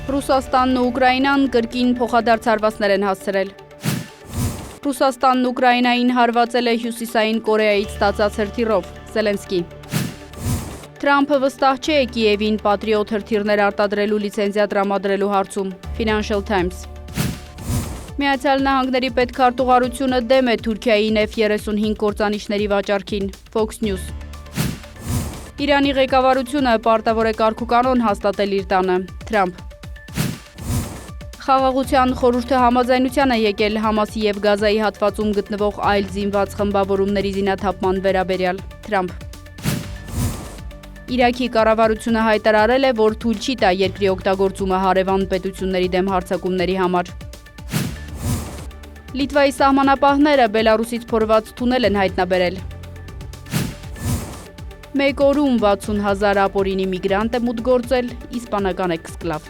Ռուսաստանն ու Ուկրաինան կրկին փոխադարձարվածներ են հասցրել։ Ռուսաստանն Ուկրաինային հարվածել է Հյուսիսային Կորեայից ստացած հրթիռով, Զելենսկի։ Թրամփը վստահ չէ Կիևին պատրիոտ հրթիռներ արտադրելու լիցենզիա տրամադրելու հարցում, Financial Times։ Միացյալ Նահանգների պետքարտուղարությունը դեմ է Թուրքիայի F-35 կործանիչների վաճառքին, Fox News։ Իրանի ղեկավարությունը պարտավոր է կարգուկանոն հաստատել իր տանը, Թրամփ։ Խաղաղության խորհուրդը համաձայնության է եկել Համասի և Գազայի հատվածում գտնվող այլ զինված խմբավորումների զինաթափման վերաբերյալ, Թրամփ։ Իրաքի կառավարությունը հայտարարել է, որ թույլ չի տա երկրի օգտագործումը հարևան պետությունների դեմ հարձակումների համար։ Լիտվայի սահմանապահները Բելարուսից փորված թունել են հայտնաբերել։ Մեկ օրում 60,000 ապօրինի միգրանտ է մուտք գործել իսպանական էքսկլավ։